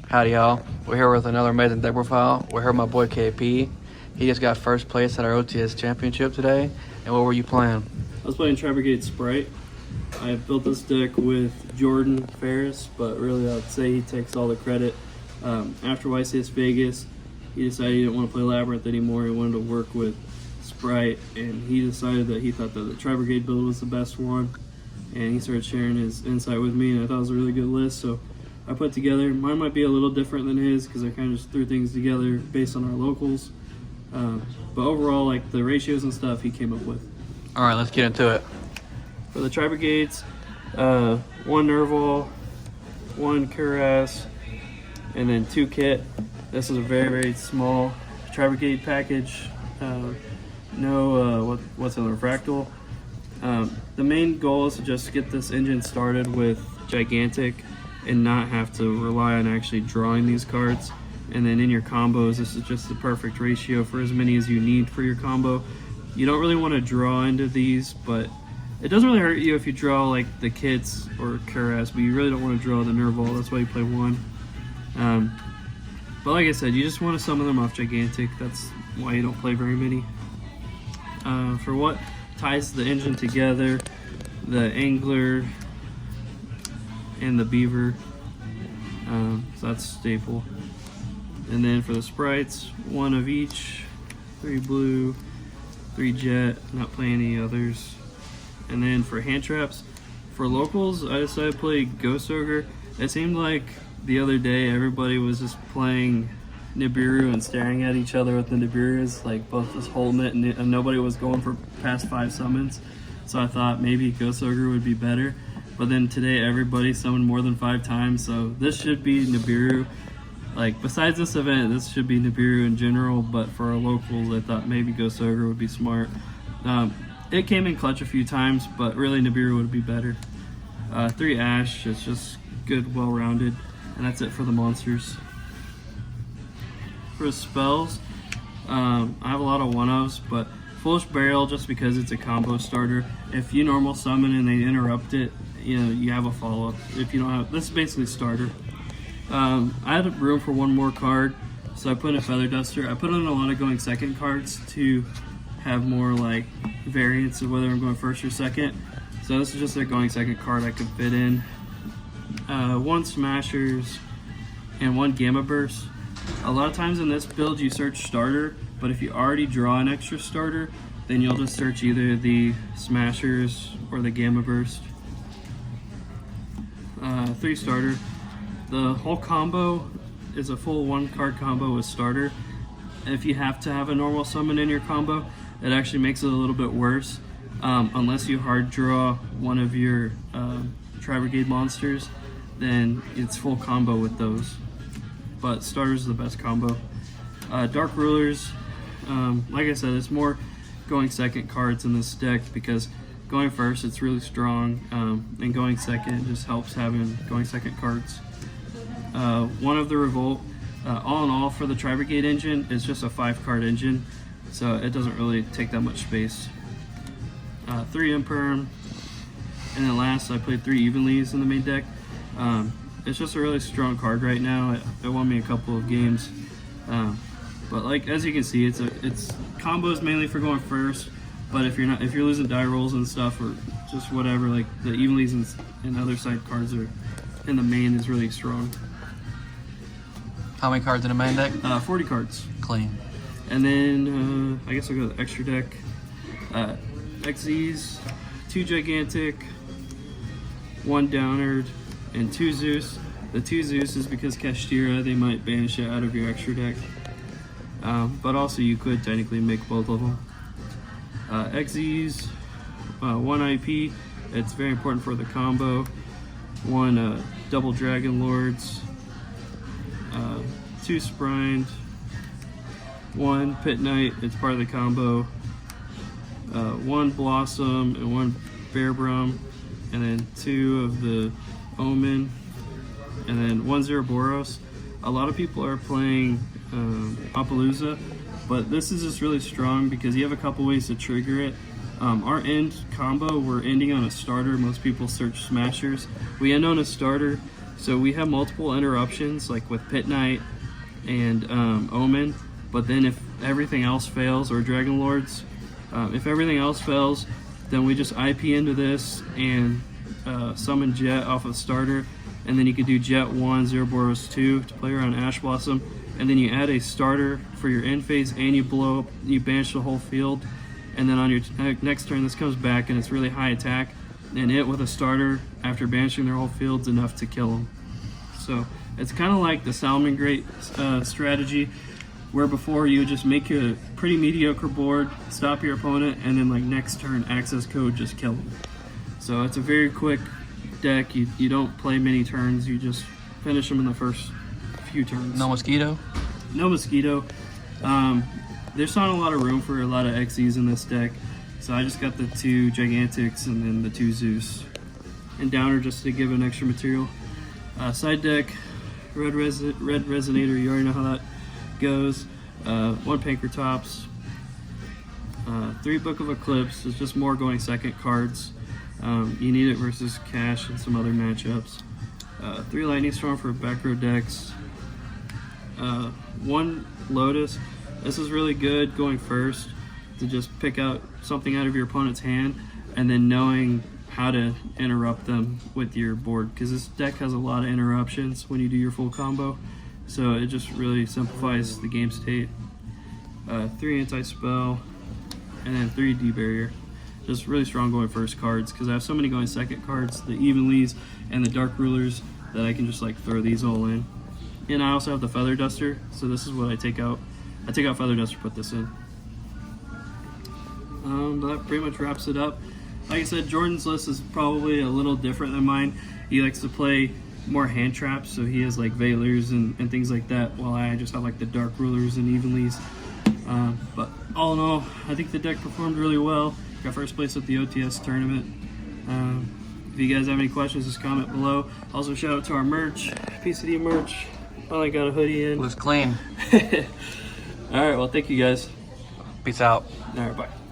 Howdy y'all, we're here with another amazing deck profile. We're here with my boy KP. He just got first place at our OTS championship today. And what were you playing? I was playing Tribrigade Spright. I built this deck with Jordan Farris, but really I'd say he takes all the credit. After YCS Vegas, he decided he didn't want to play Labyrinth anymore. He wanted to work with Spright, and he decided that he thought that the Tri-Brigade build was the best one. And he started sharing his insight with me, and I thought it was a really good list. So I put together, mine might be a little different than his because I kind of just threw things together based on our locals. But overall, like the ratios and stuff, he came up with. All right, let's get into it. For the Tri-Brigades, one Nerval, one Cuirass, and then 2 kit. This is a very, very small Tri-Brigade package. What's in the Fractal. The main goal is to just get this engine started with Gigantic and not have to rely on actually drawing these cards. And then in your combos, this is just the perfect ratio for as many as you need for your combo. You don't really want to draw into these, but it doesn't really hurt you if you draw like the kits or Cuirass, but you really don't want to draw the Nerval. That's why you play one. But like I said, you just want to summon them off Gigantic. That's why you don't play very many. For what ties the engine together, the Angler and the Beaver, so that's staple. And then for the Sprites, 1 of each, 3 blue, 3 jet, not playing any others. And then for hand traps, for locals, I decided to play Ghost Ogre. It seemed like the other day everybody was just playing Nibiru and staring at each other with the Nibirus, like both just holding it, and nobody was going for past 5 summons. So I thought maybe Ghost Ogre would be better. But then today everybody summoned more than 5 times, so this should be Nibiru. Like besides this event, this should be Nibiru in general, but for our locals, I thought maybe Ghost Ogre would be smart. It came in clutch a few times, but really Nibiru would be better. 3 Ash, it's just good, well-rounded, and that's it for the monsters. For the spells, I have a lot of one-ofs, but Foolish Burial, just because it's a combo starter. If you normal summon and they interrupt it, you have a follow-up. If you don't have, this is basically starter. I had room for 1 more card, so I put in a Feather Duster. I put in a lot of going second cards to have more like variance of whether I'm going first or second. So this is just a going second card I could fit in. 1 Smashers and 1 Gamma Burst. A lot of times in this build you search starter, but if you already draw an extra starter, then you'll just search either the Smashers or the Gamma Burst. 3 starter. The whole combo is a full 1 card combo with starter. If you have to have a normal summon in your combo, it actually makes it a little bit worse. Unless you hard draw one of your Tri-Brigade monsters, then it's full combo with those. But starter's is the best combo. Dark Rulers, like I said, it's more going second cards in this deck because going first it's really strong, and going second just helps having going second cards. 1 of the Revolt. All in all, for the Tri-Brigade engine, it's just a 5-card engine, so it doesn't really take that much space. 3 Imperm, and then last I played 3 Evenlies in the main deck. It's just a really strong card right now. It won me a couple of games, but like as you can see, it's combos mainly for going first. But if you're losing die rolls and stuff or just whatever, like the Evenlies and other side cards are in the main is really strong. How many cards in the main deck? 40 cards. Clean. And then I guess I'll go to the extra deck. XZs, 2 Gigantic, 1 Downard, and 2 Zeus. The 2 Zeus is because Kashtira, they might banish it out of your extra deck. But also you could technically make both of them. XZs, 1 IP, it's very important for the combo. 1 Double Dragon Lords, 2 Sprined, 1 Pit Knight, it's part of the combo. 1 Blossom and 1 Bearbrum, and then 2 of the Omen, and then 1 Zeraboros. A lot of people are playing Appaloosa, but this is just really strong because you have a couple ways to trigger it. Our end combo, we're ending on a starter. Most people search Smashers. We end on a starter, So we have multiple interruptions, like with Pit Knight and Omen. But then if everything else fails, or Dragon Lords, if everything else fails, then we just IP into this and summon Jet off of starter. And then you could do Jet 1, Zero Boros 2 to play around Ash Blossom. And then you add a starter for your end phase, and you blow up, you banish the whole field. And then on your next turn, this comes back and it's really high attack. And it with a starter after banishing their whole field's enough to kill them. So it's kind of like the Salmon Great strategy, where before you would just make a pretty mediocre board, stop your opponent, and then like next turn access code, just kill them. So it's a very quick deck. You don't play many turns, you just finish them in the first few turns. No mosquito? No mosquito. There's not a lot of room for a lot of XEs in this deck, so I just got the 2 Gigantics and then the 2 Zeus. And Downer just to give an extra material. Side deck, Red Resonator, you already know how that goes. 1 Pankratops. 3 Book of Eclipse, is just more going second cards. You need it versus Cash and some other matchups. 3 Lightning Storm for back row decks. 1 Lotus. This is really good going first to just pick out something out of your opponent's hand, and then knowing how to interrupt them with your board, because this deck has a lot of interruptions when you do your full combo, so it just really simplifies the game state. 3 Anti-Spell, and then 3 D-Barrier. Just really strong going first cards, because I have so many going second cards, the Evenlies and the Dark Rulers, that I can just like throw these all in. And I also have the Feather Duster, so this is what I take out. I take out Feather Duster, put this in. That pretty much wraps it up. Like I said, Jordan's list is probably a little different than mine. He likes to play more hand traps, so he has like Veilers and things like that, while I just have like the Dark Rulers and Evenlies. But all in all, I think the deck performed really well. Got first place at the OTS tournament. If you guys have any questions, just comment below. Also, shout out to our merch, PCD merch. Finally got a hoodie in. Looks clean. All right, well, thank you guys. Peace out. All right, bye.